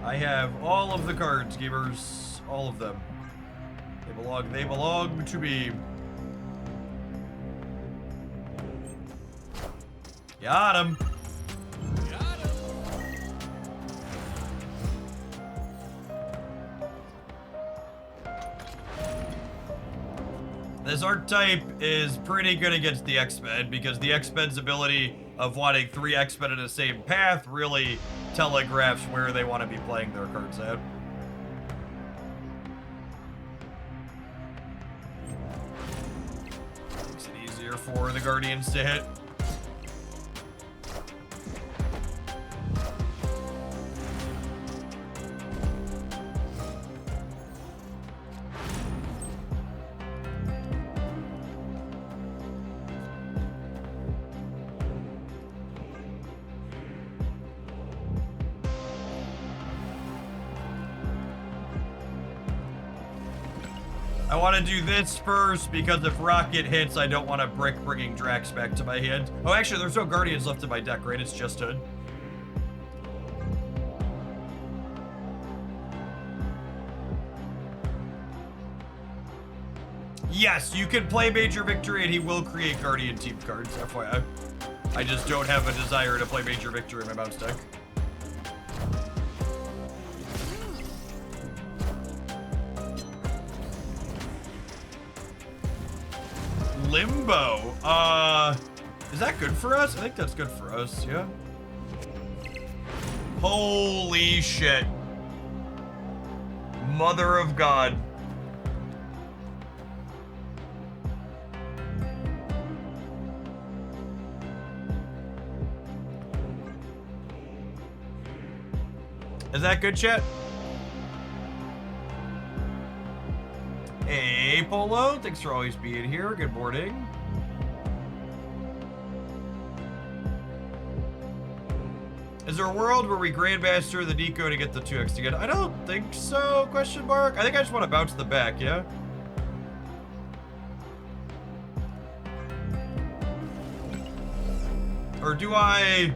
I have all of the cards, gamers. All of them. They belong to me. Got him. This archetype is pretty good against the X-Men because the X-Men's ability of wanting 3 X-Men in the same path really telegraphs where they want to be playing their cards at. Makes it easier for the Guardians to hit. I want to do this first because if Rocket hits, I don't want to brick bringing Drax back to my hand. Oh, actually, there's no Guardians left in my deck, right? It's just Hood. Yes, you can play Major Victory and he will create Guardian team cards, FYI. I just don't have a desire to play Major Victory in my bounce deck. Limbo. Is that good for us? I think that's good for us, yeah. Holy shit. Mother of God. Is that good, chat? Hey, Polo. Thanks for always being here. Good morning. Is there a world where we Grandmaster the Nico to get the 2x again? I don't think so, question mark. I think I just want to bounce the back, yeah? Or do I...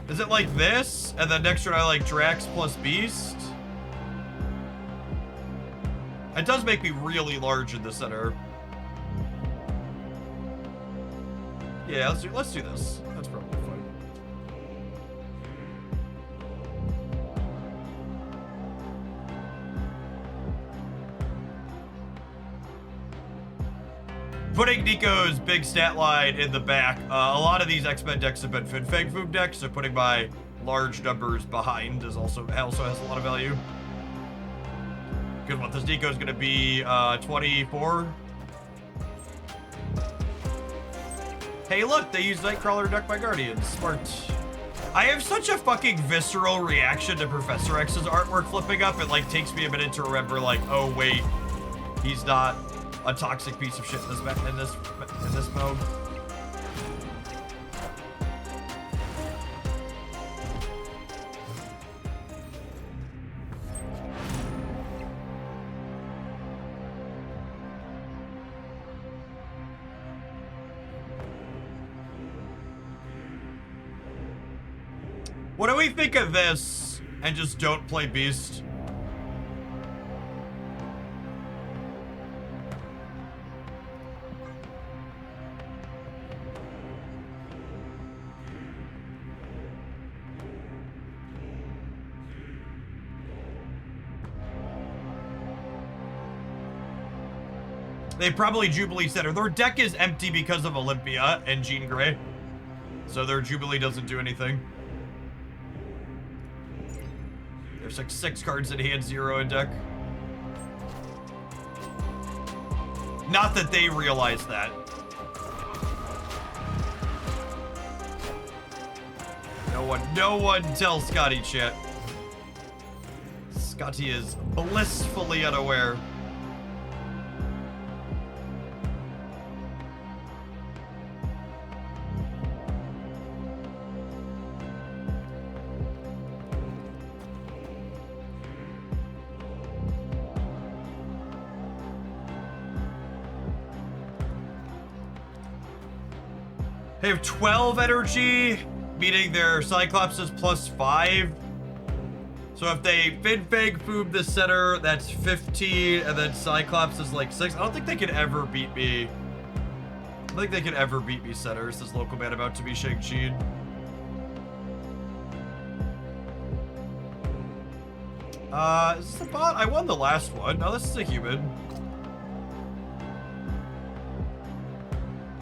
Is it like this? And then next turn I like Drax plus Beast? It does make me really large in the center. Yeah, let's do this. That's probably fine. Putting Nico's big stat line in the back. A lot of these X-Men decks have been Fin Fang Foom decks, so putting my large numbers behind is also has a lot of value. Good one. This Nico is going to be 24. Hey, look, they use Nightcrawler to duck my Guardians. Smart. I have such a fucking visceral reaction to Professor X's artwork flipping up. It like takes me a minute to remember, like, oh wait, he's not a toxic piece of shit in this mode. What do we think of this and just don't play Beast? They probably Jubilee Center. Their deck is empty because of Olympia and Jean Grey. So their Jubilee doesn't do anything. There's like 6 cards in hand, 0 in deck. Not that they realize that. No one tells Scotty chat. Scotty is blissfully unaware. They have 12 energy. meaning their Cyclops is +5. So if they Fin Fang Foom the center, that's 15, and then Cyclops is like 6. I don't think they could ever beat me. I don't think they could ever beat me center, says local man about to be Shang-Chi. Is this a bot? I won the last one. No, this is a human.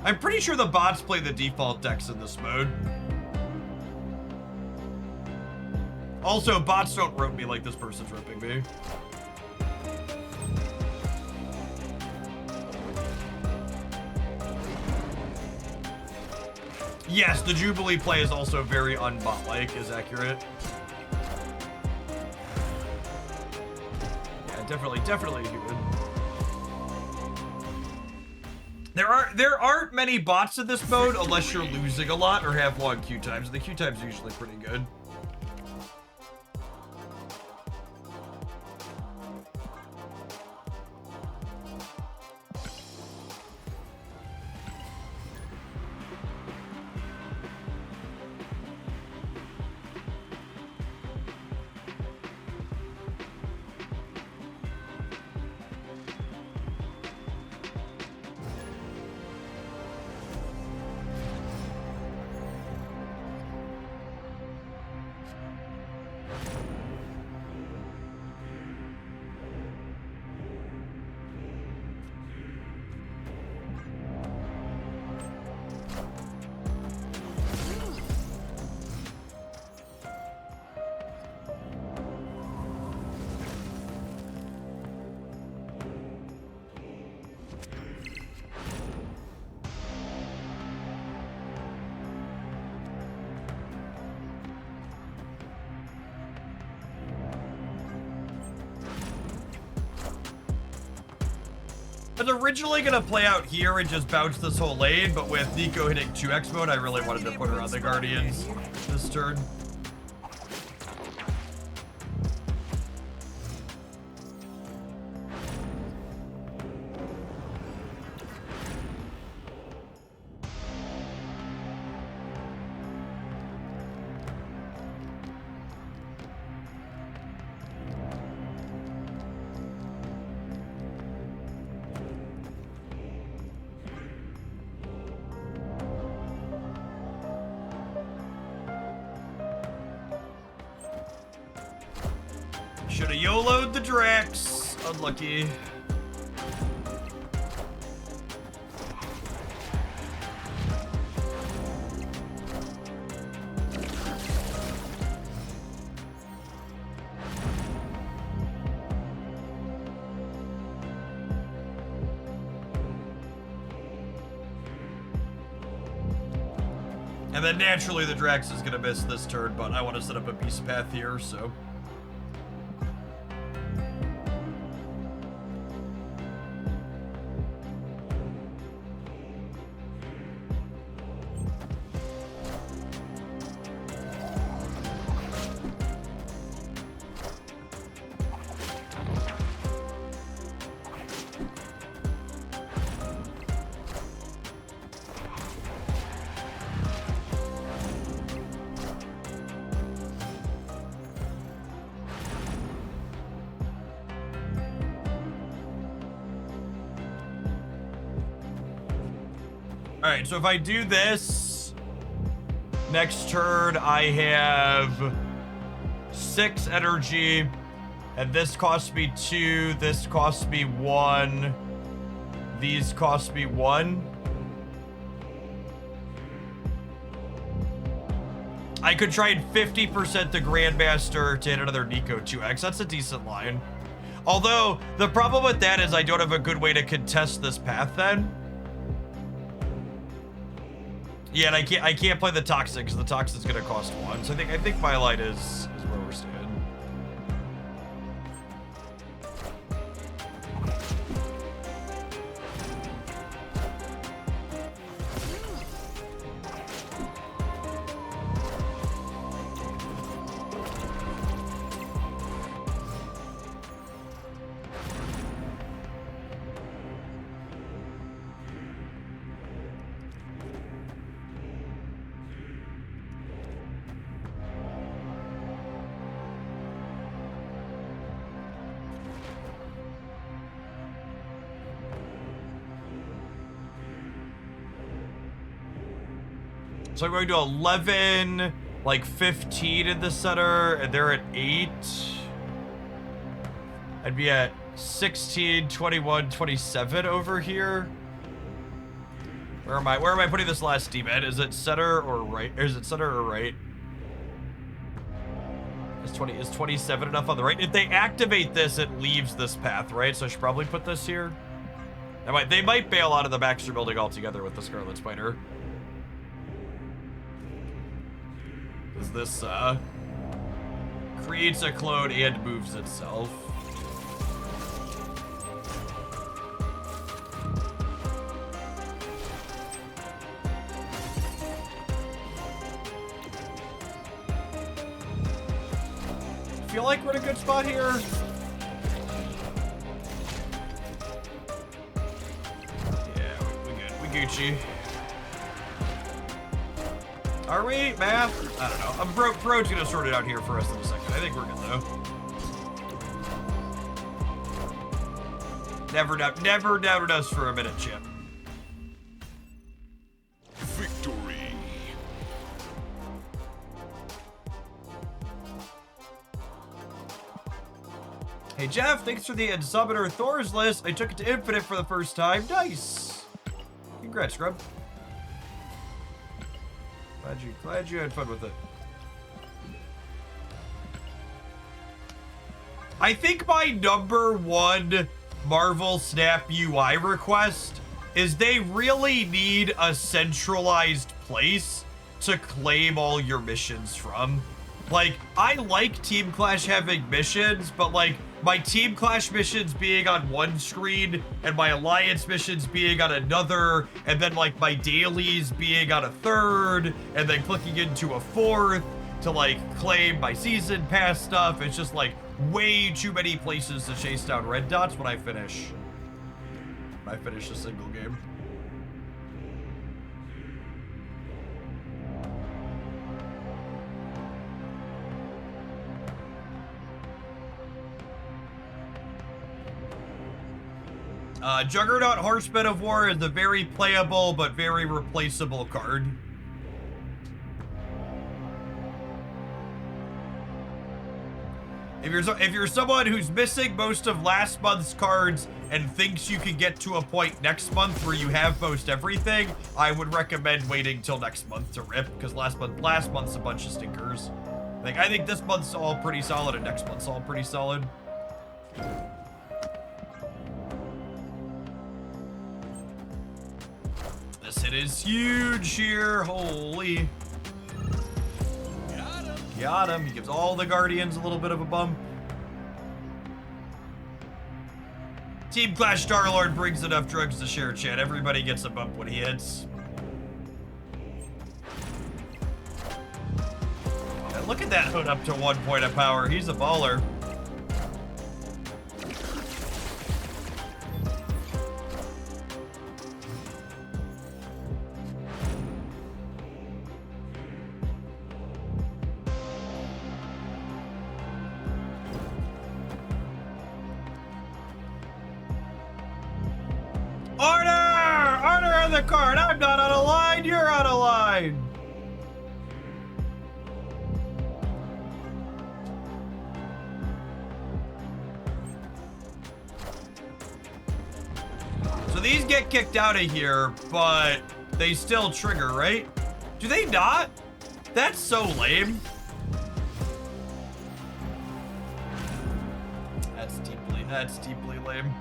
I'm pretty sure the bots play the default decks in this mode. Also, bots don't rope me like this person's roping me. Yes, the Jubilee play is also very unbot-like, is accurate. Yeah, definitely human. There aren't many bots in this mode unless you're losing a lot or have long queue times. The queue times are usually pretty good. I was originally gonna play out here and just bounce this whole lane, but with Nico hitting 2x mode, I really wanted to put her on the Guardians this turn. Should have YOLO'd the Drax. Unlucky. And then naturally the Drax is gonna miss this turn, but I want to set up a beast path here, so. Alright, so if I do this, next turn I have 6 energy, and this costs me 2, this costs me 1, these cost me 1. I could try and 50% the Grandmaster to hit another Nico 2x. That's a decent line. Although, the problem with that is I don't have a good way to contest this path then. Yeah, and I can't play the Toxic because the Toxic's gonna cost 1. So I think my line is where we're staying. So I'm going to 11, like 15 in the center, and they're at 8. I'd be at 16, 21, 27 over here. Where am I putting this last D-man? Is it center or right? Or is it center or right? Is 27 enough on the right? If they activate this, it leaves this path, right? So I should probably put this here. They might bail out of the Baxter building altogether with the Scarlet Spider. Because this creates a clone and moves itself. Feel like we're in a good spot here. Yeah, we good. We Gucci. Are we? Math? I don't know. Bro's gonna sort it out here for us in a second. I think we're good though. Never doubted us for a minute, Chip. Victory. Hey Jeff, thanks for the Submitter Thor's list. I took it to Infinite for the first time. Nice. Congrats, Scrub. Glad you had fun with it. I think my #1 Marvel Snap UI request is they really need a centralized place to claim all your missions from. Like, I like Team Clash having missions, but like, my Team Clash missions being on one screen and my Alliance missions being on another, and then like my dailies being on a third, and then clicking into a fourth to like claim my season pass stuff. It's just like way too many places to chase down red dots when I finish a single game. Juggernaut Horseman of War is a very playable but very replaceable card. If you're someone who's missing most of last month's cards and thinks you can get to a point next month where you have most everything, I would recommend waiting till next month to rip, because last month's a bunch of stinkers. I think this month's all pretty solid and next month's all pretty solid. This hit is huge here. Holy. Got him. He gives all the Guardians a little bit of a bump. Team Clash Star-Lord brings enough drugs to share, chat. Everybody gets a bump when he hits. And look at that hood up to 1 point of power. He's a baller. Order on the card. I'm not on a line. You're on a line. So these get kicked out of here, but they still trigger, right? Do they not? That's so lame. That's deeply lame.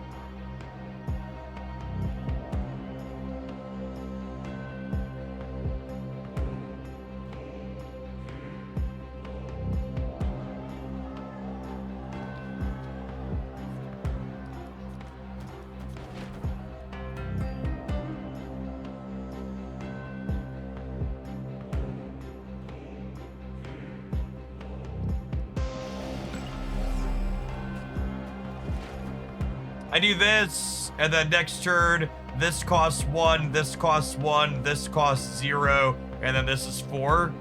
I do this, and then next turn, this costs 1, this costs 1, this costs 0, and then this is 4.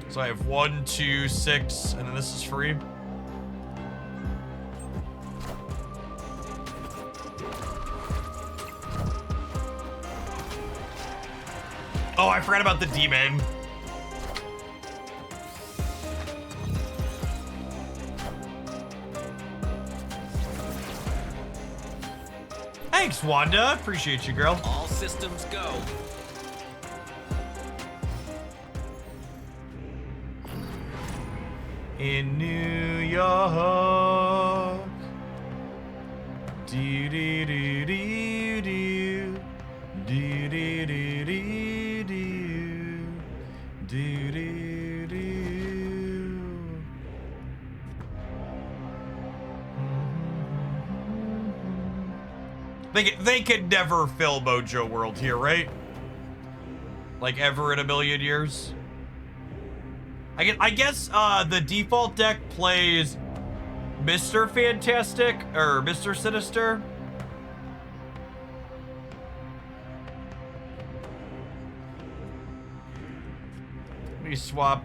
So I have 1, 2, 6, and then this is free. Oh, I forgot about the demon. Thanks, Wanda. Appreciate you, girl. All systems go. In New York. Do do do do do. Do do do do do. Do do do. They could never fill Mojo World here, right? Like ever in a million years. I guess the default deck plays Mr. Fantastic or Mr. Sinister. Let me swap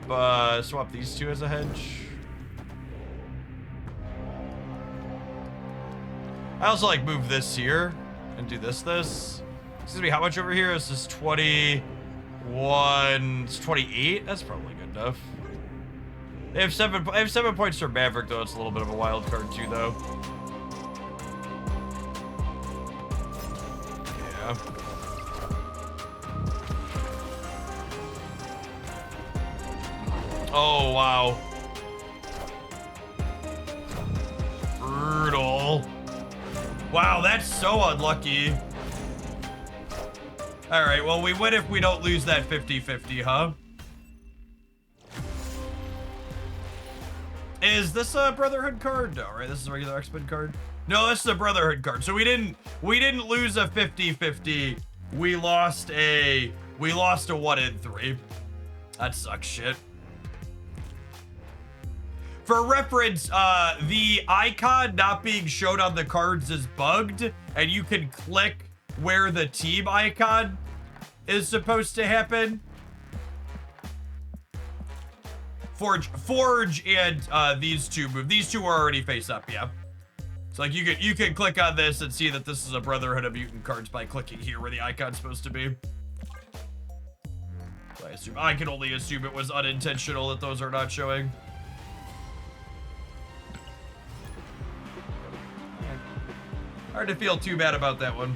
these two as a hedge. I also like move this here and do this. Excuse me, how much over here? This is 21. It's 28. That's probably good enough. They have 7 points for Maverick though. It's a little bit of a wild card too though. Yeah. Oh wow. Brutal. Wow, that's so unlucky. All right, well, we win if we don't lose that 50-50, huh? Is this a Brotherhood card? No, right? This is a regular X-Men card. No, this is a Brotherhood card. So we didn't lose a 50-50. We lost a 1 in 3. That sucks shit. For reference, the icon not being shown on the cards is bugged, and you can click where the team icon is supposed to happen. Forge and these two move. These two are already face up, yeah. So like you can click on this and see that this is a Brotherhood of Mutant cards by clicking here where the icon's supposed to be. So I can only assume it was unintentional that those are not showing. Hard to feel too bad about that one.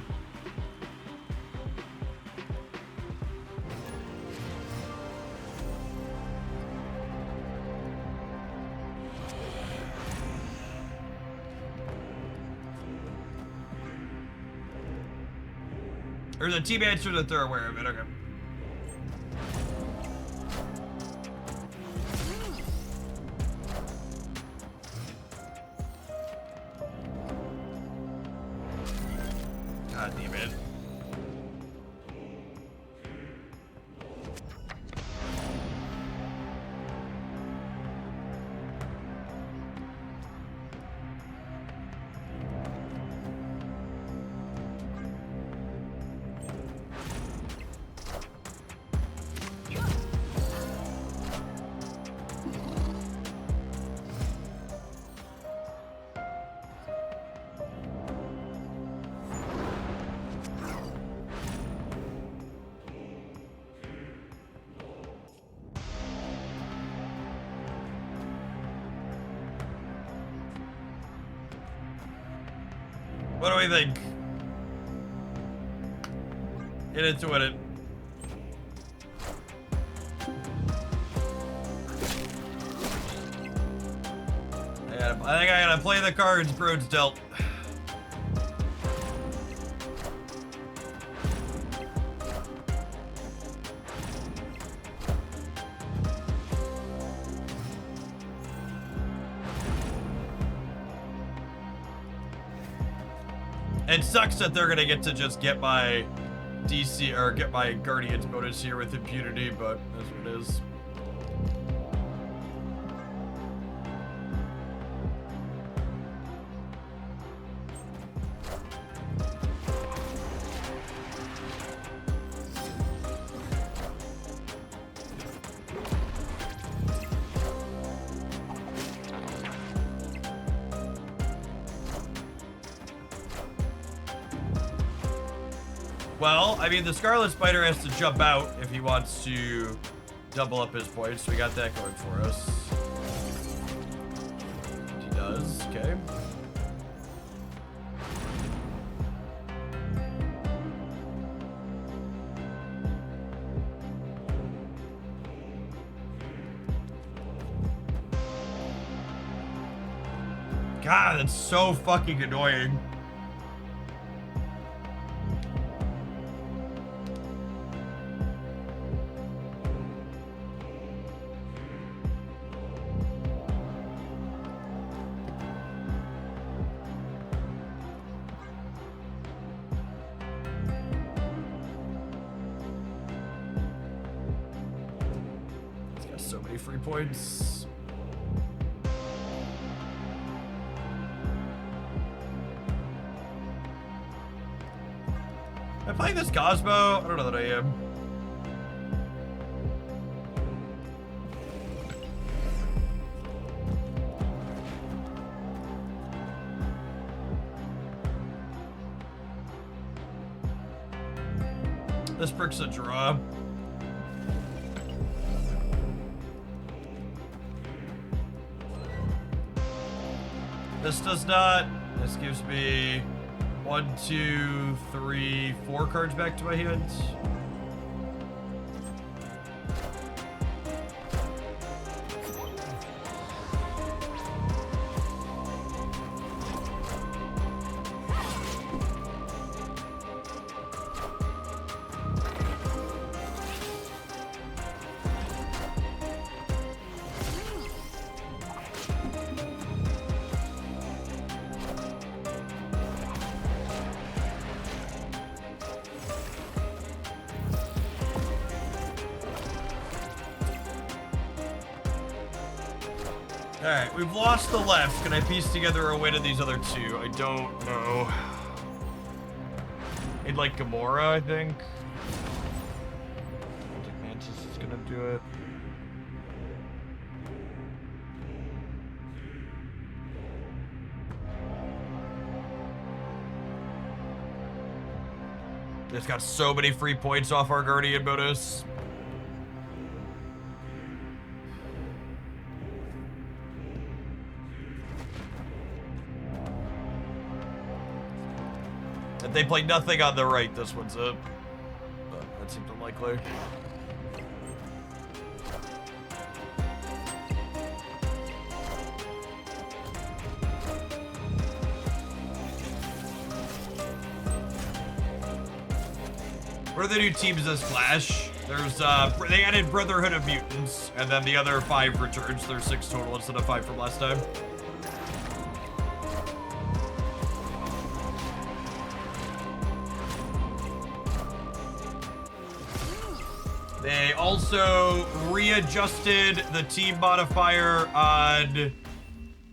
There's a team answer that they're aware of it, okay. God damn it. What do we think? Get into it. I think I gotta play the cards Brood's dealt. It sucks that they're gonna get to just get my DC or get my Guardians bonus here with impunity, but that's what it is. Well, I mean, the Scarlet Spider has to jump out if he wants to double up his points, so we got that going for us. He does, okay. God, that's so fucking annoying. He's got so many free points. Am I playing this Cosmo? I don't know that I am. This brick's a draw. This does not. This gives me 1, 2, 3, 4 cards back to my hand. Alright, we've lost the left. Can I piece together a win in these other two? I don't know. I'd like Gamora, I think. I don't think Mantis is gonna do it. It's got so many free points off our Guardian bonus. If they play nothing on the right, this one's up. But that seems unlikely. What are the new teams this Flash? There's, they added Brotherhood of Mutants, and then the other 5 returns. There's 6 total instead of 5 from last time. They also readjusted the team modifier on...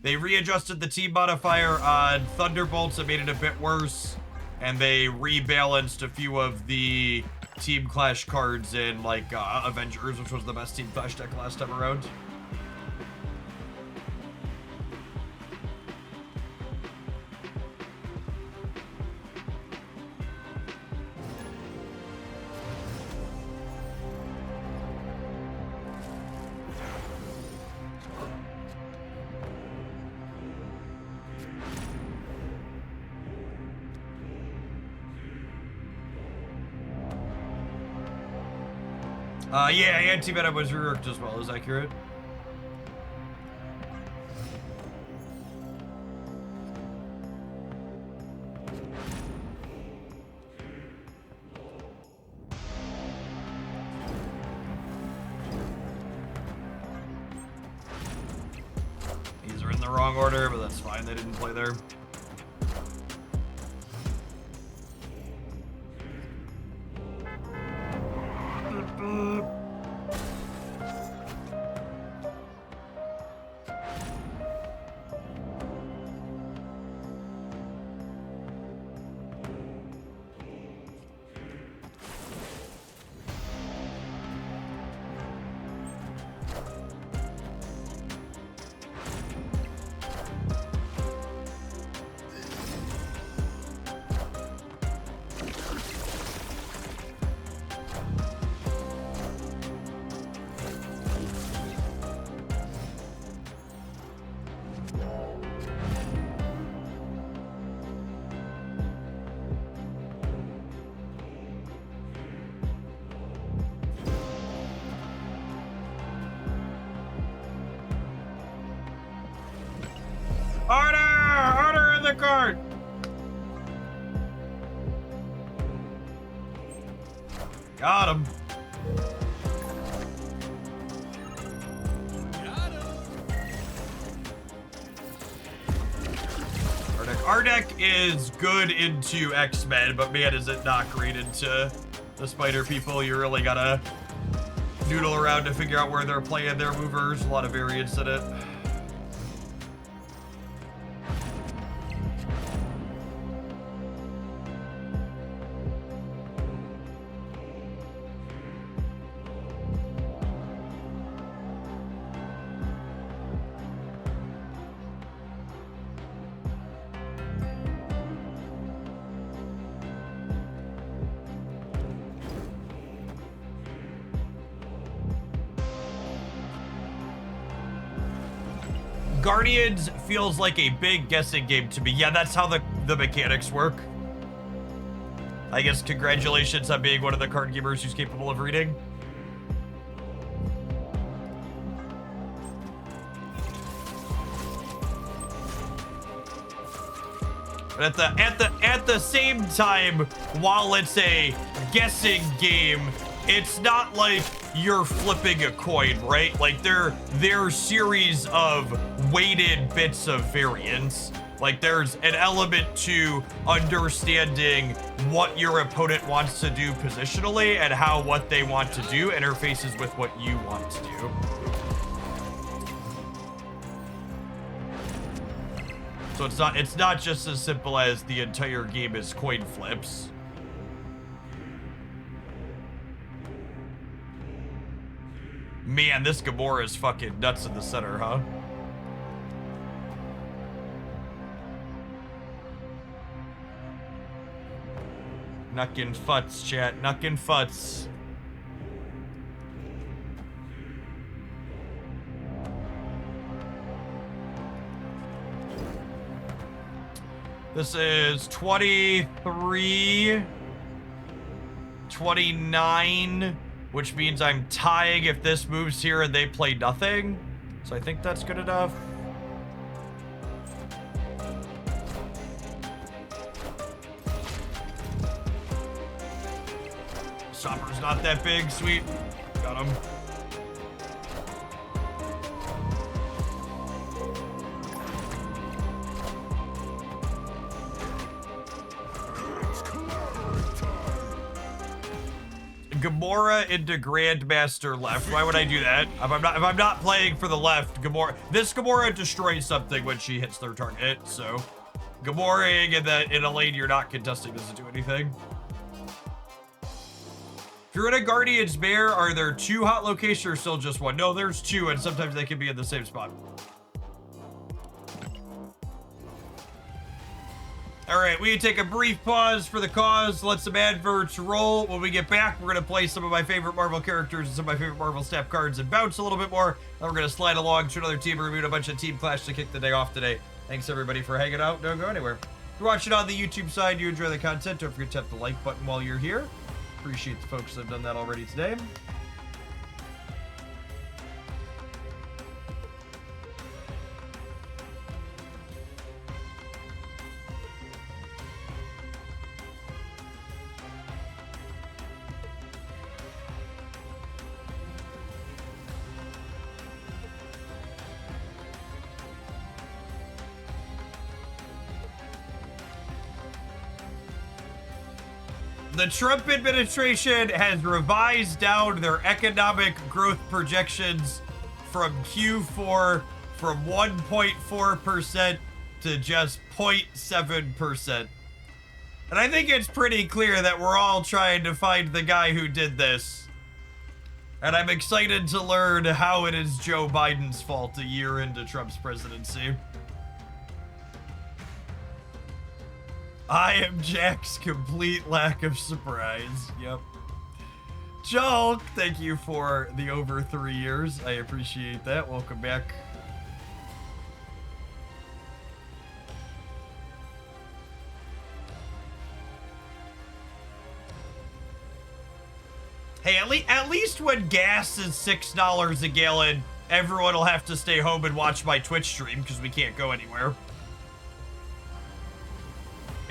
They readjusted the team modifier on Thunderbolts and made it a bit worse. And they rebalanced a few of the Team Clash cards in, like, Avengers, which was the best Team Clash deck last time around. Yeah, anti-venom was reworked as well, is accurate. These are in the wrong order, but that's fine, they didn't play there. Order in the cart. Got him. Ardek is good into X-Men, but man, is it not great into the spider people. You really gotta noodle around to figure out where they're playing their movers. A lot of variance in it. Guardians feels like a big guessing game to me. Yeah, that's how the mechanics work. I guess congratulations on being one of the card gamers who's capable of reading. But at the same time, while it's a guessing game, it's not like you're flipping a coin, right? Like they're series of weighted bits of variance. Like there's an element to understanding what your opponent wants to do positionally and how what they want to do interfaces with what you want to do. So it's not just as simple as the entire game is coin flips. Man, this Gamora is fucking nuts in the center, huh? Knuckin' futs, chat. Knuckin' futs. This is 23, 29, which means I'm tying if this moves here and they play nothing. So I think that's good enough. Stopper's not that big. Sweet. Got him. Gamora into Grandmaster left. Why would I do that? If I'm not playing for the left, this Gamora destroys something when she hits their target. So Gamoraing in a lane you're not contesting doesn't do anything. If you're in a Guardian's Bear, are there 2 hot locations or still just 1? No, there's 2, and sometimes they can be in the same spot. All right, we take a brief pause for the cause, let some adverts roll. When we get back, we're going to play some of my favorite Marvel characters and some of my favorite Marvel snap cards and bounce a little bit more. Then we're going to slide along to another team review and a bunch of Team Clash to kick the day off today. Thanks, everybody, for hanging out. Don't go anywhere. If you're watching on the YouTube side, you enjoy the content, don't forget to tap the like button while you're here. Appreciate the folks that have done that already today. The Trump administration has revised down their economic growth projections from Q4 from 1.4% to just 0.7%. And I think it's pretty clear that we're all trying to find the guy who did this. And I'm excited to learn how it is Joe Biden's fault a year into Trump's presidency. I am Jack's complete lack of surprise. Yep. Joel, thank you for the over 3 years. I appreciate that. Welcome back. Hey, at least when gas is $6 a gallon, everyone will have to stay home and watch my Twitch stream because we can't go anywhere.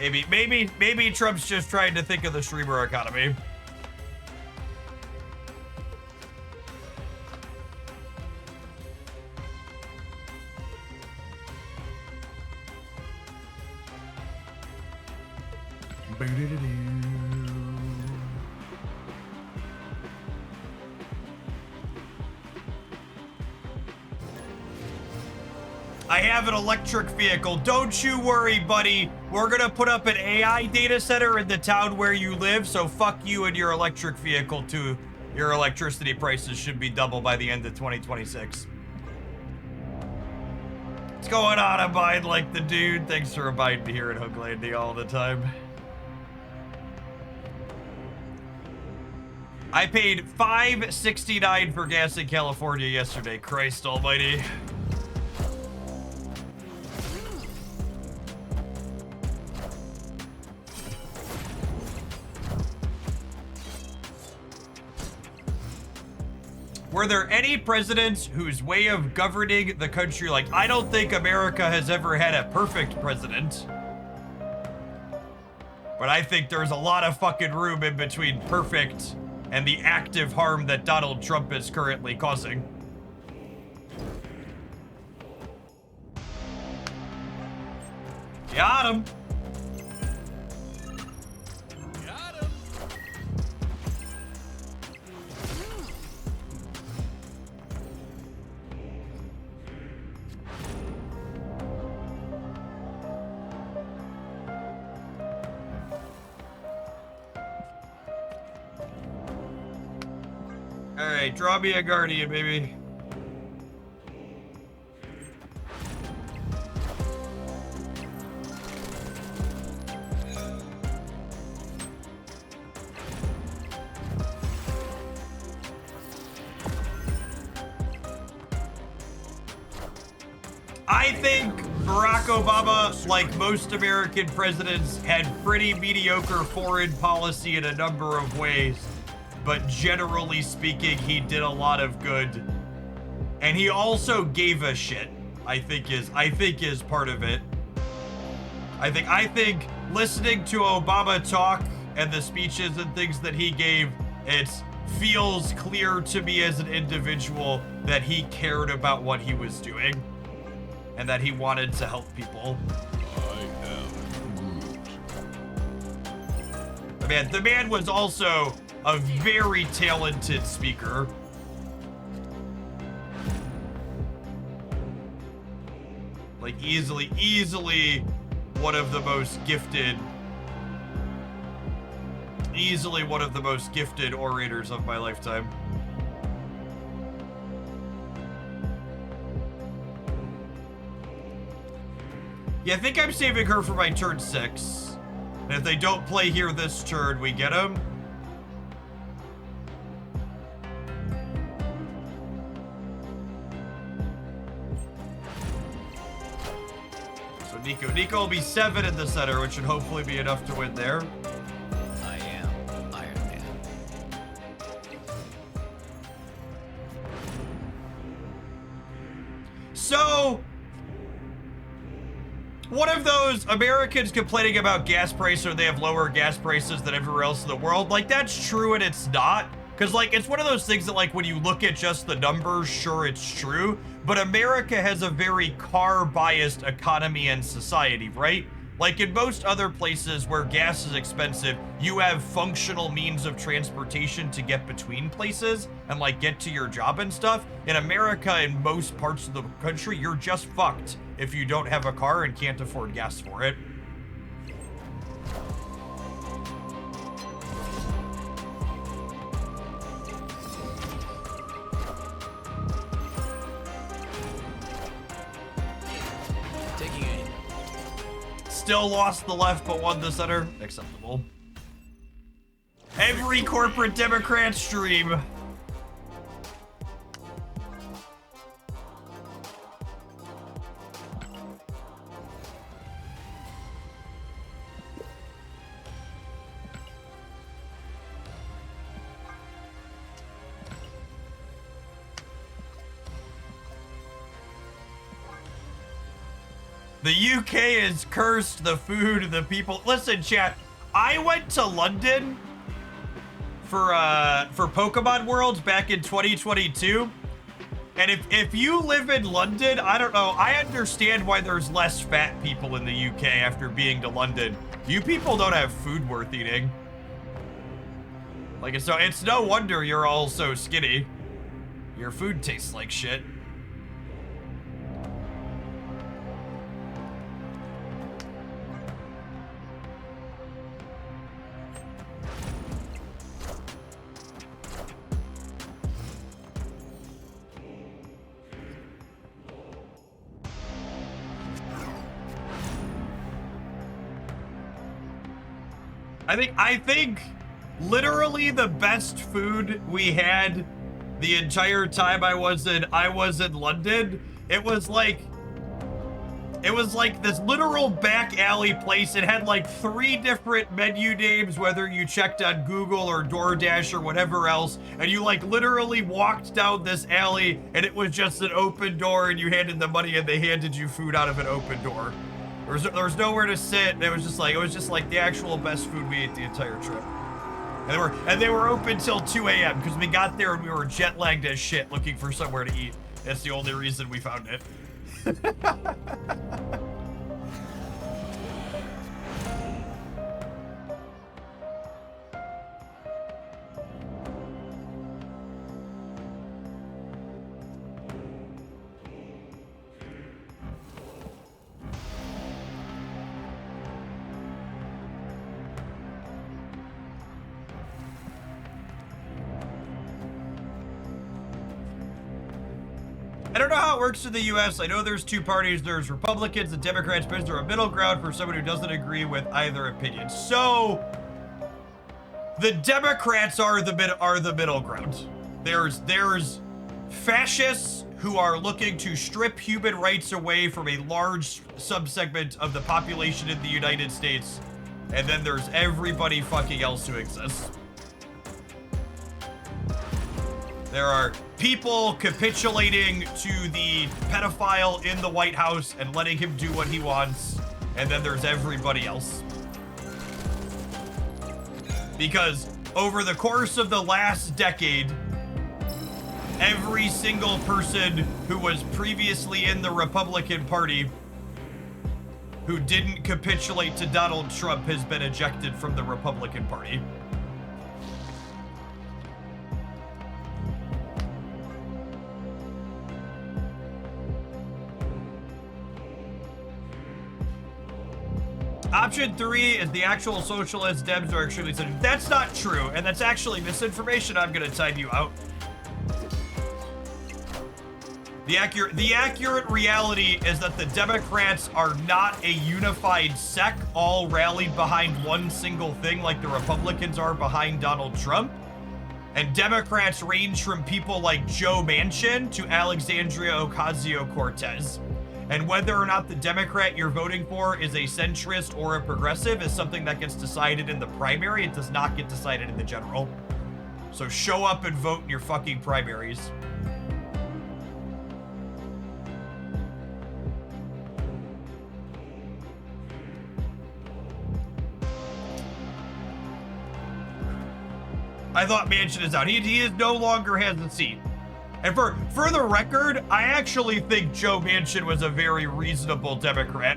Maybe Trump's just trying to think of the streamer economy. I have an electric vehicle. Don't you worry, buddy. We're gonna put up an AI data center in the town where you live, so fuck you and your electric vehicle too. Your electricity prices should be double by the end of 2026. What's going on, Abide like the dude? Thanks for abiding here at Hook Landing all the time. I paid $5.69 for gas in California yesterday. Christ almighty. Were there any presidents whose way of governing the country, like, I don't think America has ever had a perfect president. But I think there's a lot of fucking room in between perfect and the active harm that Donald Trump is currently causing. Got him. Alright, draw me a guardian, baby. I think Barack Obama, like most American presidents, had pretty mediocre foreign policy in a number of ways. But generally speaking, he did a lot of good. And he also gave a shit, I think is part of it. I think listening to Obama talk and the speeches and things that he gave, it feels clear to me as an individual that he cared about what he was doing and that he wanted to help people. The man was also a very talented speaker. Like easily one of the most gifted orators of my lifetime. Yeah, I think I'm saving her for my turn 6. And if they don't play here this turn, we get them. Nico will be 7 in the center, which should hopefully be enough to win there. I am Iron Man. So, one of those Americans complaining about gas prices, or they have lower gas prices than everywhere else in the world, like, that's true and it's not. Because, like, it's one of those things that, like, when you look at just the numbers, sure, it's true. But America has a very car-biased economy and society, right? Like, in most other places where gas is expensive, you have functional means of transportation to get between places and, like, get to your job and stuff. In America, in most parts of the country, you're just fucked if you don't have a car and can't afford gas for it. Still lost the left, but won the center. Acceptable. Every corporate Democrat stream. The UK is cursed, the food, the people. Listen, chat, I went to London for Pokemon Worlds back in 2022. And if you live in London, I don't know, I understand why there's less fat people in the UK after being to London. You people don't have food worth eating. Like, so it's no wonder you're all so skinny. Your food tastes like shit. I think literally the best food we had the entire time I was in London. It was like this literal back alley place. It had like 3 different menu names, whether you checked on Google or DoorDash or whatever else, and you like literally walked down this alley and it was just an open door and you handed them money and they handed you food out of an open door. There was nowhere to sit, and it was just like the actual best food we ate the entire trip. And they were open till 2 a.m. because we got there and we were jet lagged as shit looking for somewhere to eat. That's the only reason we found it. I don't know how it works in the US. I know there's 2 parties. There's Republicans and Democrats, but is there a middle ground for someone who doesn't agree with either opinion? So the Democrats are the middle ground. There's fascists who are looking to strip human rights away from a large subsegment of the population in the United States. And then there's everybody fucking else who exists. There are people capitulating to the pedophile in the White House and letting him do what he wants. And then there's everybody else. Because over the course of the last decade, every single person who was previously in the Republican Party who didn't capitulate to Donald Trump has been ejected from the Republican Party. Option 3 is the actual socialist Dems are extremely sensitive. That's not true, and that's actually misinformation. I'm gonna time you out. The accurate reality is that the Democrats are not a unified sect, all rallied behind one single thing like the Republicans are behind Donald Trump. And Democrats range from people like Joe Manchin to Alexandria Ocasio-Cortez. And whether or not the Democrat you're voting for is a centrist or a progressive is something that gets decided in the primary. It does not get decided in the general. So show up and vote in your fucking primaries. I thought Manchin is out. He no longer has a seat. And for the record, I actually think Joe Manchin was a very reasonable Democrat.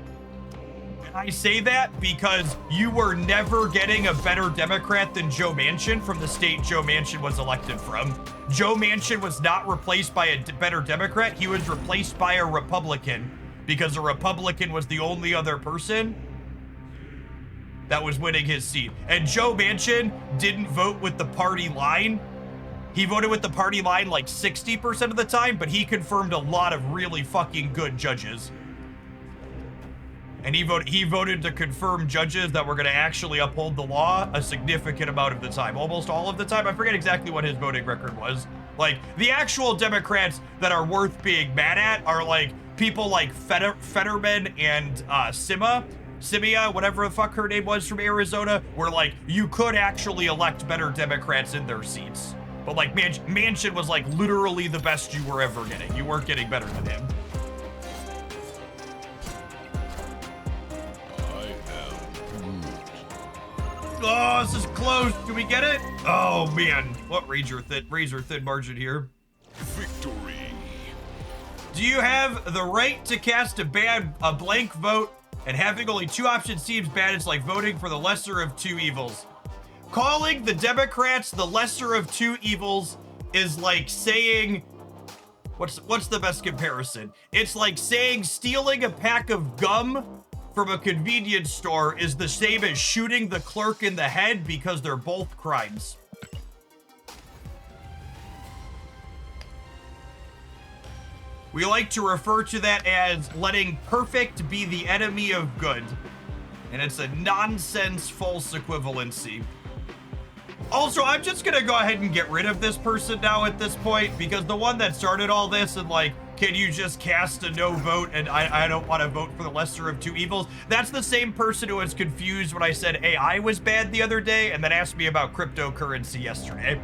And I say that because you were never getting a better Democrat than Joe Manchin from the state Joe Manchin was elected from. Joe Manchin was not replaced by a better Democrat. He was replaced by a Republican because a Republican was the only other person that was winning his seat. And Joe Manchin didn't vote with the party line. He voted with the party line like 60% of the time, but he confirmed a lot of really fucking good judges. And he voted to confirm judges that were going to actually uphold the law a significant amount of the time. Almost all of the time. I forget exactly what his voting record was. Like, the actual Democrats that are worth being mad at are like people like Fetterman and Simia, whatever the fuck her name was, from Arizona, where like you could actually elect better Democrats in their seats. But like Manchin was like literally the best you were ever getting. You weren't getting better than him. Oh, this is close. Do we get it? Oh man, what razor thin margin here. Victory. Do you have the right to cast a blank vote? And having only 2 options seems bad. It's like voting for the lesser of 2 evils. Calling the Democrats the lesser of 2 evils is like saying, what's the best comparison? It's like saying stealing a pack of gum from a convenience store is the same as shooting the clerk in the head, because they're both crimes. We like to refer to that as letting perfect be the enemy of good. And it's a nonsense false equivalency. Also, I'm just gonna go ahead and get rid of this person now at this point, because the one that started all this and like, can you just cast a no vote and I don't want to vote for the lesser of 2 evils? That's the same person who was confused when I said AI was bad the other day and then asked me about cryptocurrency yesterday.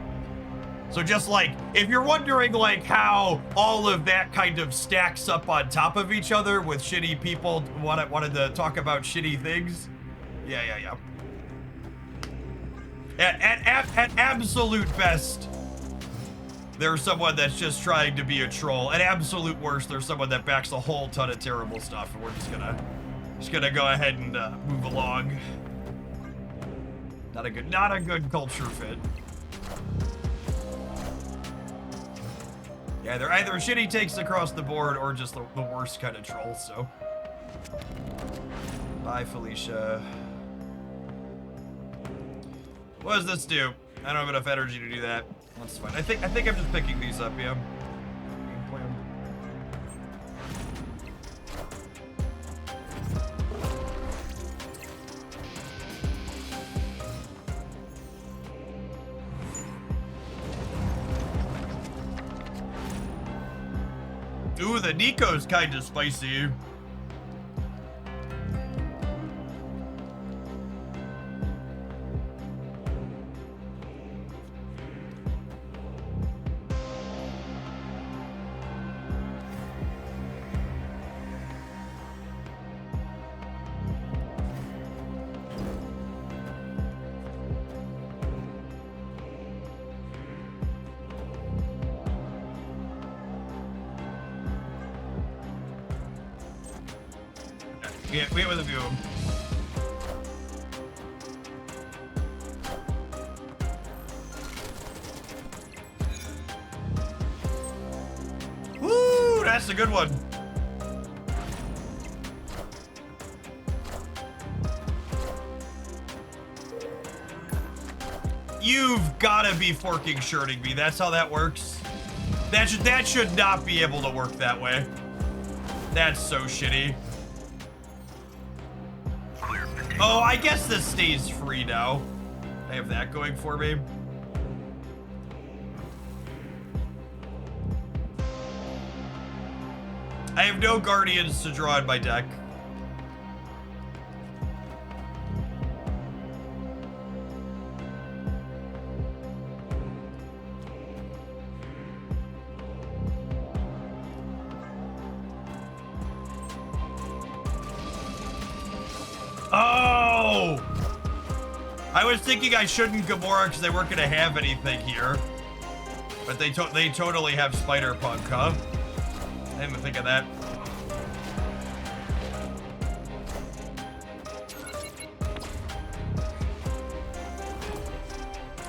So just like, if you're wondering like how all of that kind of stacks up on top of each other with shitty people wanted to talk about shitty things. Yeah. At absolute best, there's someone that's just trying to be a troll. At absolute worst, there's someone that backs a whole ton of terrible stuff, and we're just gonna go ahead and move along. Not a good culture fit. Yeah, they're either shitty takes across the board or just the worst kind of trolls. So, bye, Felicia. What does this do? I don't have enough energy to do that. That's fine. I think I'm just picking these up, yeah. Game plan. Ooh, the Nico's kind of spicy. Yeah, wait with a view. Woo, that's a good one. You've gotta be forking shirting me. That's how that works. That should not be able to work that way. That's so shitty. Oh, I guess this stays free now. I have that going for me. I have no guardians to draw in my deck. Oh! I was thinking I shouldn't Gamora because they weren't going to have anything here. But they totally have Spider-Punk, huh? I didn't even think of that.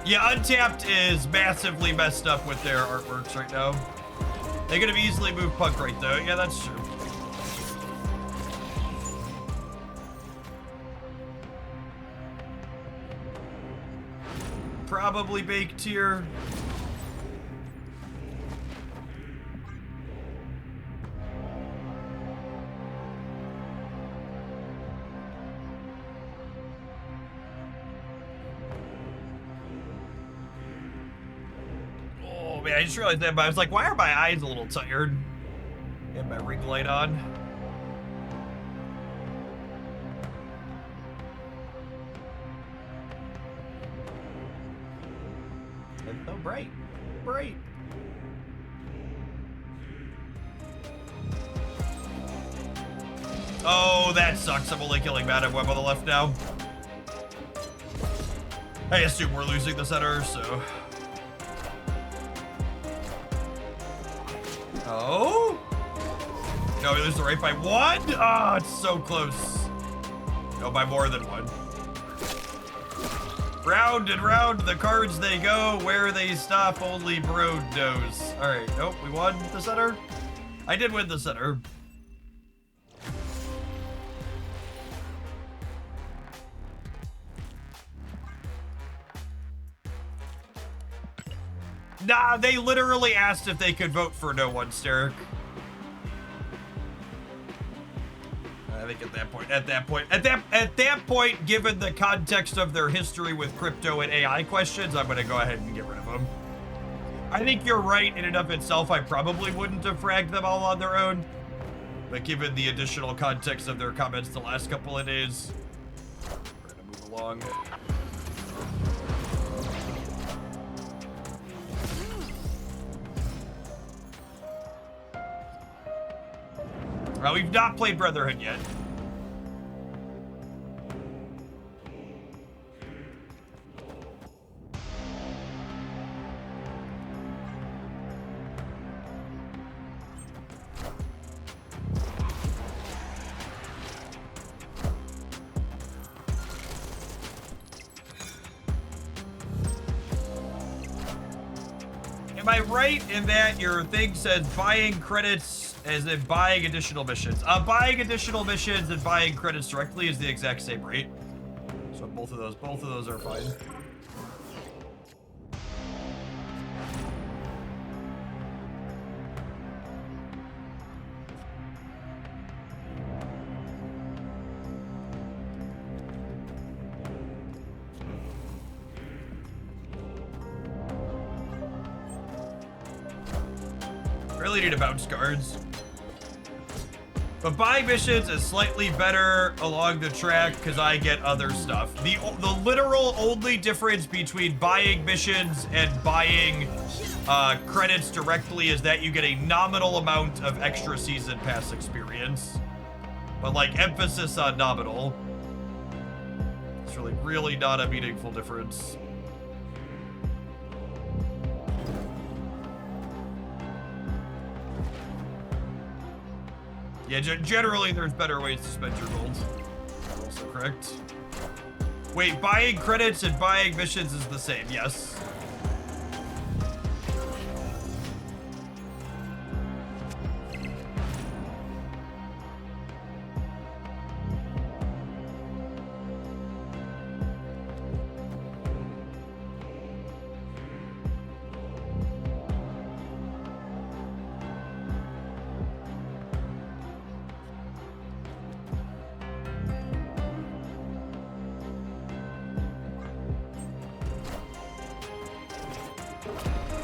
Yeah, Untapped is massively messed up with their artworks right now. They could have easily moved Punk right though. Yeah, that's true. Probably baked here. Oh man, I just realized that, but I was like, why are my eyes a little tired? I have my ring light on. Oh, bright. Bright. Oh, that sucks. I'm only killing Madam Web on the left now. I assume we're losing the center, so. Oh? No, we lose the right by 1? Ah, it's so close. No, by more than 1. Round and round the cards they go, where they stop only Broad knows. Alright, nope, we won the center. I did win the center. Nah, they literally asked if they could vote for no one, Steric. I think at that point, given the context of their history with crypto and AI questions, I'm gonna go ahead and get rid of them. I think you're right in and of itself. I probably wouldn't have fragged them all on their own, but given the additional context of their comments the last couple of days, we're gonna move along. Well, we've not played Brotherhood yet. Am I right in that your thing says buying credits as in buying additional missions? Buying additional missions and buying credits directly is the exact same rate. So both of those are fine. Really need to bounce cards. But buying missions is slightly better along the track because I get other stuff. The literal only difference between buying missions and buying credits directly is that you get a nominal amount of extra season pass experience. But like emphasis on nominal. It's really not a meaningful difference. Yeah, generally there's better ways to spend your gold. That's also correct. Wait, buying credits and buying missions is the same, yes.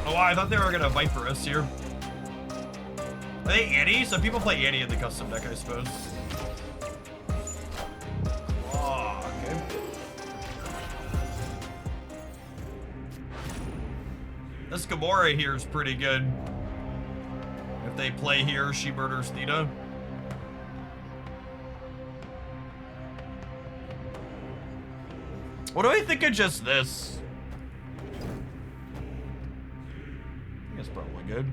Oh, I thought they were gonna Viper us here. Are they Annie? Some people play Annie in the custom deck, I suppose. Oh, okay. This Gamora here is pretty good. If they play here, she murders Theta. What do I think of just this? That's probably good.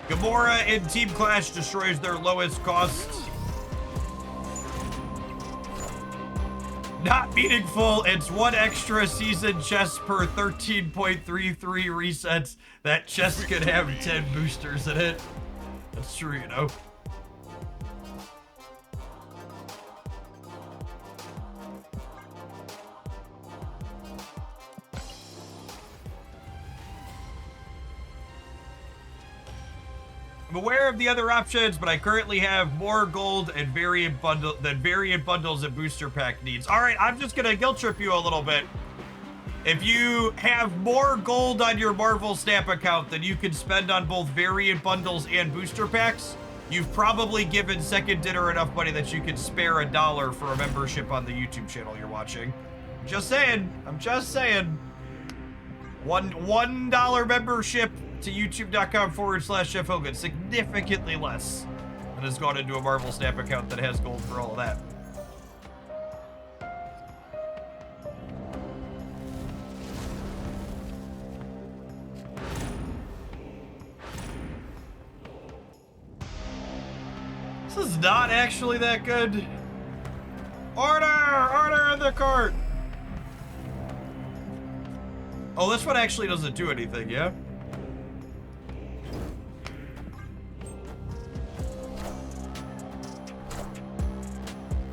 Gamora in Team Clash destroys their lowest cost. Not meaningful. It's one extra season chest per 13.33 resets. That chest could have 10 boosters in it. That's true, you know. I'm aware of the other options, but I currently have more gold and variant bundles and booster pack needs. All right, I'm just gonna guilt trip you a little bit. If you have more gold on your Marvel Snap account than you can spend on both variant bundles and booster packs, you've probably given Second Dinner enough money that you can spare $1 for a membership on the YouTube channel you're watching. Just saying. I'm just saying. $1 membership to youtube.com/Jeff Hogan. Significantly less than has gone into a Marvel Snap account that has gold for all of that. This is not actually that good. Order in the cart. Oh, this one actually doesn't do anything, yeah?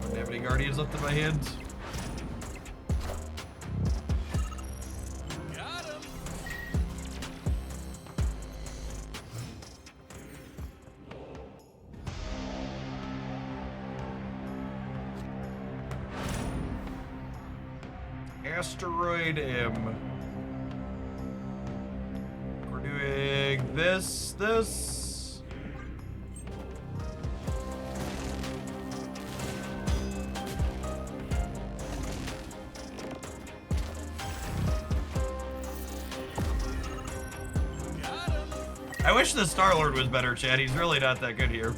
Don't have any Guardians left in my hand. Got him. Asteroid M. We're doing this. Got him. I wish the Star-Lord was better, Chad. He's really not that good here.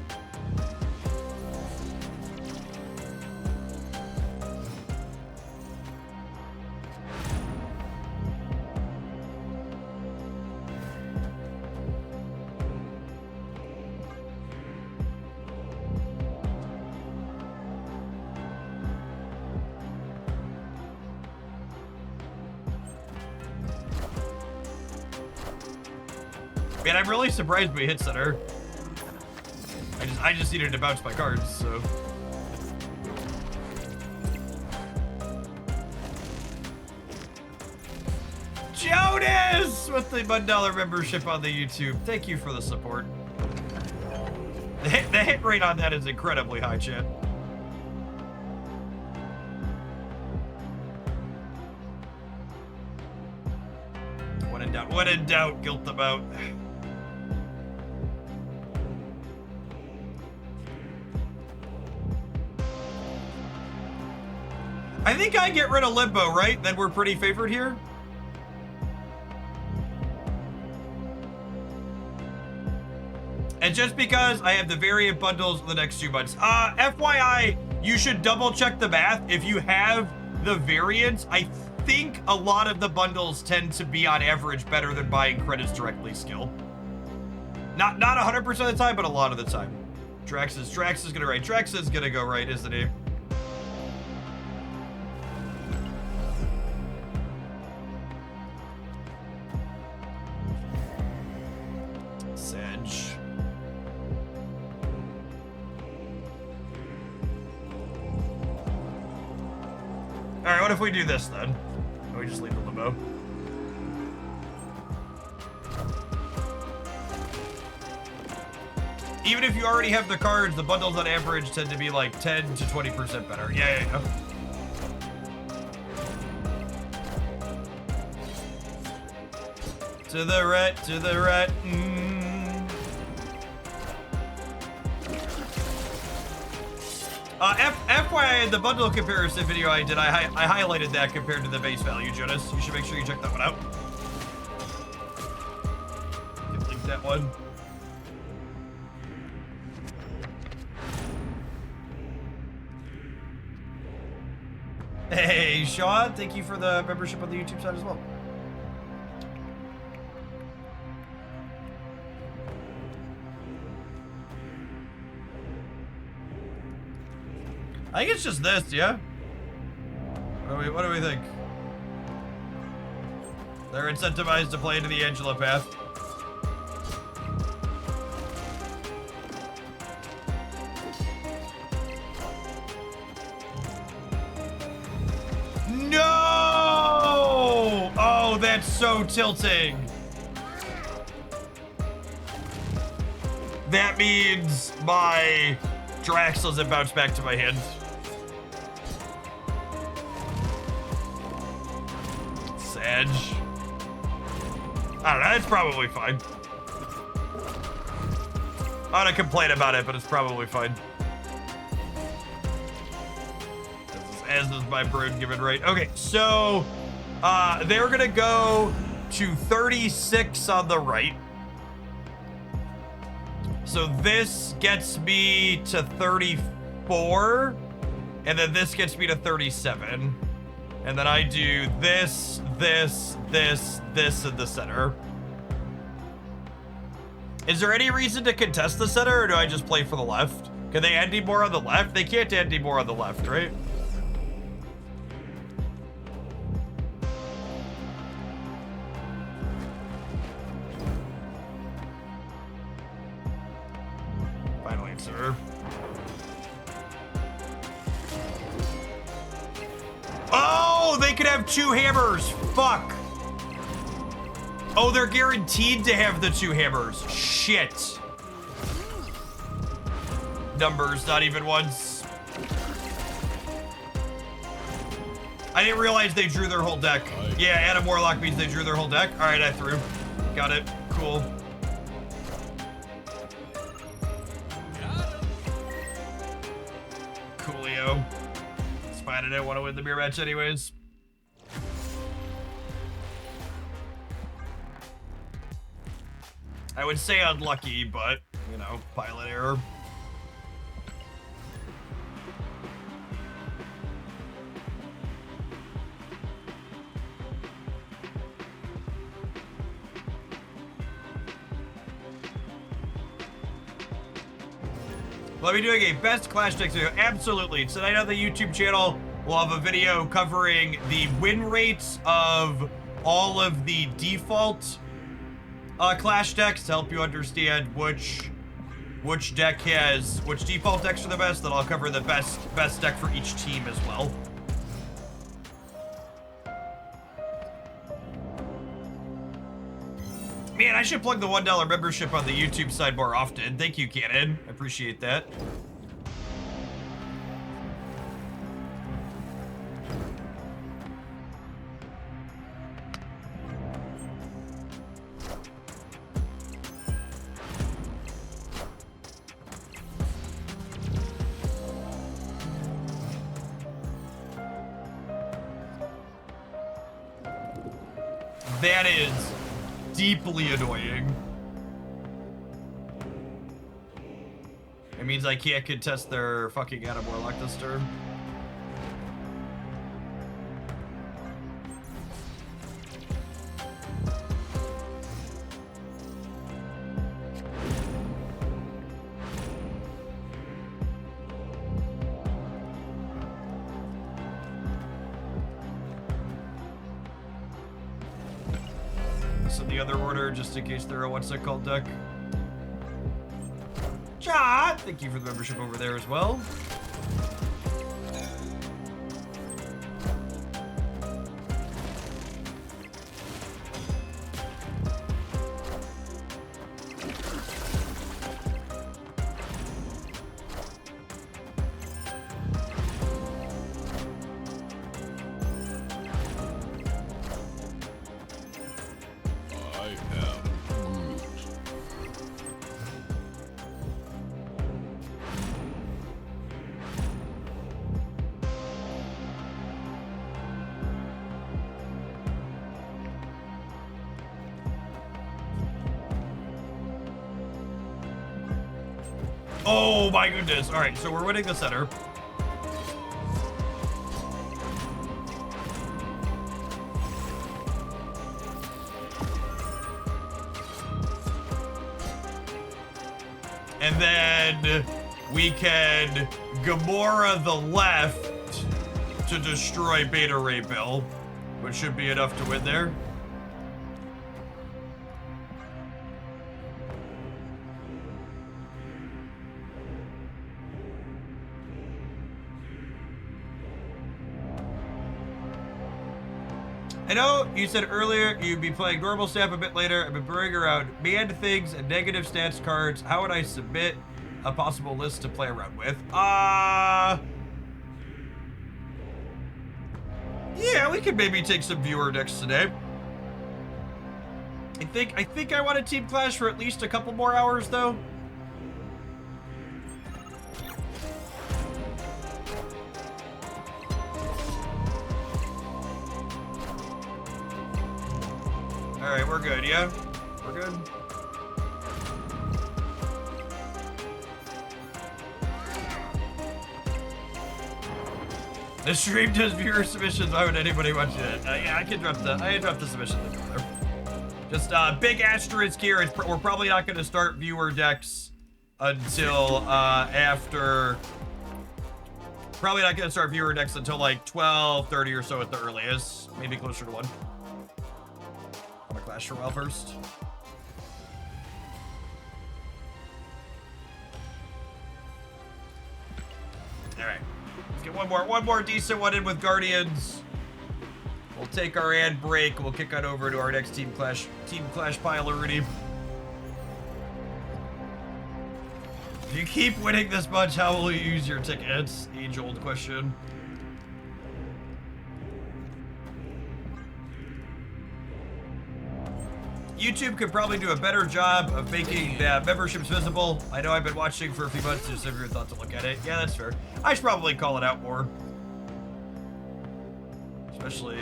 Man, I'm really surprised we hit center. I just needed to bounce my cards, so. Jonas with the $1 membership on the YouTube. Thank you for the support. The hit rate on that is incredibly high, chat. When in doubt, guilt them out. I think I get rid of Limbo, right? Then we're pretty favored here. And just because I have the variant bundles the next 2 months. FYI, you should double check the math. If you have the variants, I think a lot of the bundles tend to be on average better than buying credits directly skill. Not 100% of the time, but a lot of the time. Drax is gonna right. Drax is gonna go right, isn't he? Sedge. All right, what if we do this then? Or we just leave the Limbo? Even if you already have the cards, the bundles on average tend to be like 10 to 20% better. Yeah. To the right, to the right. FYI, the bundle comparison video I did, I highlighted that compared to the base value, Jonas. You should make sure you check that one out. Link that one. Hey, Sean, thank you for the membership on the YouTube side as well. I think it's just this, yeah? What do we think? They're incentivized to play into the Angela path. No! Oh, that's so tilting. That means my Drax doesn't bounce back to my hand. Sedge. I don't know, it's probably fine. I'm gonna complain about it, but it's probably fine. As is my brood given right. Okay, so they're gonna go to 36 on the right. So this gets me to 34, and then this gets me to 37. And then I do this, this, this, this in the center. Is there any reason to contest the center, or do I just play for the left? Can they end more on the left? They can't end more on the left, right? Final answer. Oh, they could have 2 hammers. Fuck. Oh, they're guaranteed to have the 2 hammers. Shit. Numbers, not even once. I didn't realize they drew their whole deck. Yeah, Adam Warlock means they drew their whole deck. All right, I threw. Got it. Cool. Coolio. It's fine. I didn't want to win the mirror match anyways. I would say unlucky, but, you know, pilot error. Will I be doing a best Clash decks video? Absolutely. Tonight on the YouTube channel, we'll have a video covering the win rates of all of the default Clash decks to help you understand which deck has, which default decks are the best. Then I'll cover the best deck for each team as well. Man, I should plug the $1 membership on the YouTube side more often. Thank you, Cannon. I appreciate that. That is deeply annoying. It means I can't contest their fucking Adam Warlock this turn. In the other order, just in case they're a what's it called deck. Chat, thank you for the membership over there as well. Oh my goodness. All right, so we're winning the center. And then we can Gamora the left to destroy Beta Ray Bill, which should be enough to win there. I know you said earlier you'd be playing normal staff a bit later. I've been brewing around banned things and negative stats cards. How would I submit a possible list to play around with? Yeah, we could maybe take some viewer decks today. I think I want to team clash for at least a couple more hours though. All right, we're good, yeah? We're good? The stream does viewer submissions. Why would anybody watch it? Yeah, I can drop the submission link over there. Just big asterisk here. We're probably not going to start viewer decks until after. Probably not going to start viewer decks until like 12:30 or so at the earliest. Maybe closer to 1. I'm gonna Clash Royale first. All right. Let's get one more decent one in with Guardians. We'll take our ad break. We'll kick on over to our next Team Clash Pilarity. If you keep winning this much, how will you use your tickets? Age-old question. YouTube could probably do a better job of making the memberships visible. I know I've been watching for a few months, just never thought to look at it. Yeah, that's fair. I should probably call it out more. Especially,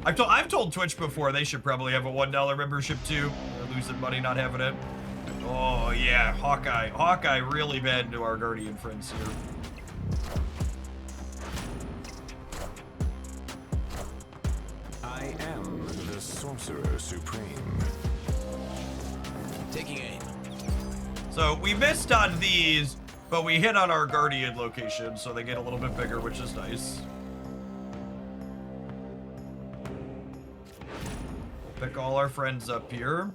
I've told Twitch before they should probably have a $1 membership too. They're losing money not having it. Oh yeah, Hawkeye really bad to our Guardian friends here. I am the Sorcerer Supreme. Taking aim. So we missed on these, but we hit on our Guardian location, so they get a little bit bigger, which is nice. Pick all our friends up here.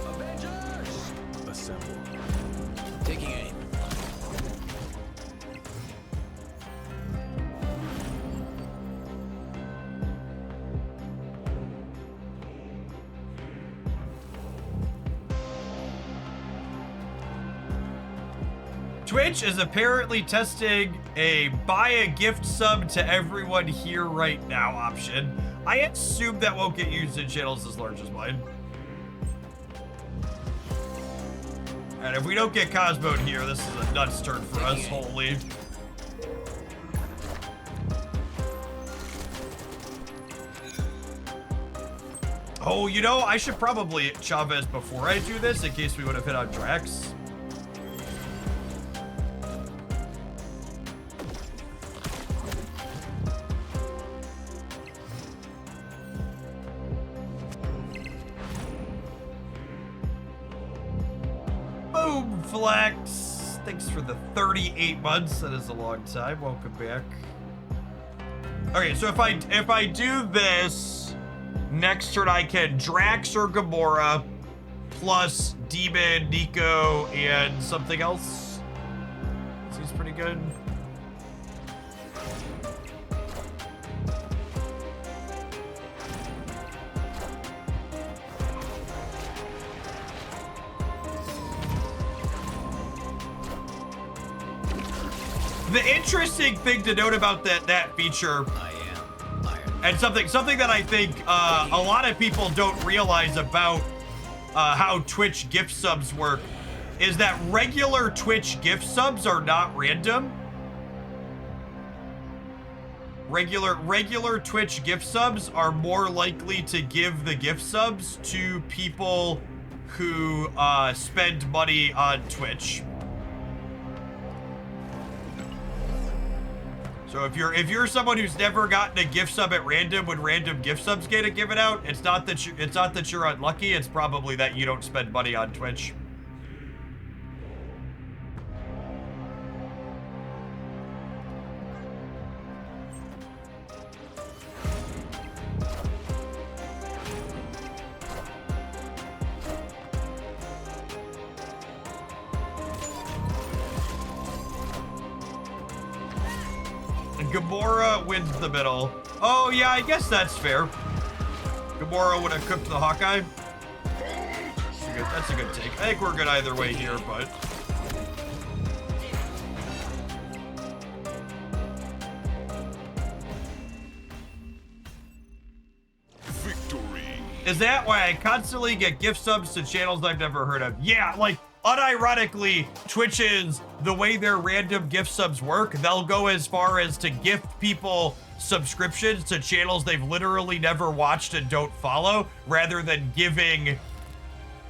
Avengers! Assemble. Taking aim. Twitch is apparently testing a buy a gift sub to everyone here right now option. I assume that won't get used in channels as large as mine. And if we don't get Cosmo here, this is a nuts turn for us, holy. Oh, you know, I should probably Chavez before I do this in case we would have hit on Drax. Boom, Flex. Thanks for the 38 months. That is a long time. Welcome back. Okay, so if I do this next turn, I can Drax or Gamora plus Demon, Nico, and something else. Seems pretty good. The interesting thing to note about that feature, I am Iron. and something that I think a lot of people don't realize about how Twitch gift subs work, is that regular Twitch gift subs are not random. Regular Twitch gift subs are more likely to give the gift subs to people who spend money on Twitch. So if you're someone who's never gotten a gift sub at random when random gift subs get given out, it's not that you're unlucky, it's probably that you don't spend money on Twitch. Gamora wins the middle. Oh, yeah, I guess that's fair. Gamora would have cooked the Hawkeye. That's a good take. I think we're good either way here, but... Victory. Is that why I constantly get gift subs to channels I've never heard of? Yeah, like, unironically, Twitch is, the way their random gift subs work, they'll go as far as to gift people subscriptions to channels they've literally never watched and don't follow, rather than giving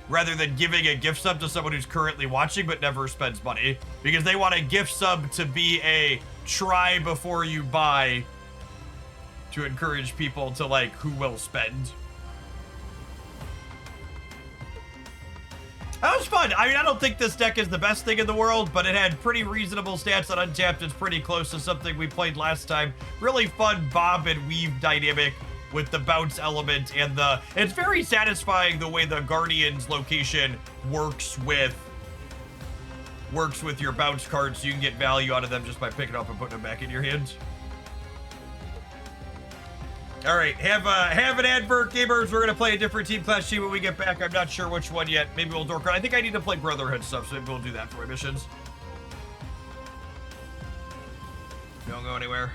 a gift sub to someone who's currently watching but never spends money, because they want a gift sub to be a try before you buy, to encourage people to like who will spend. That was fun. I mean, I don't think this deck is the best thing in the world, but it had pretty reasonable stats on Untapped. It's pretty close to something we played last time. Really fun bob and weave dynamic with the bounce element, and it's very satisfying the way the Guardian's location works with your bounce cards, so you can get value out of them just by picking up and putting them back in your hand. All right, have an advert, gamers. We're gonna play a different team class sheet when we get back. I'm not sure which one yet. Maybe we'll dork. I think I need to play Brotherhood stuff, so maybe we'll do that for my missions. Don't go anywhere.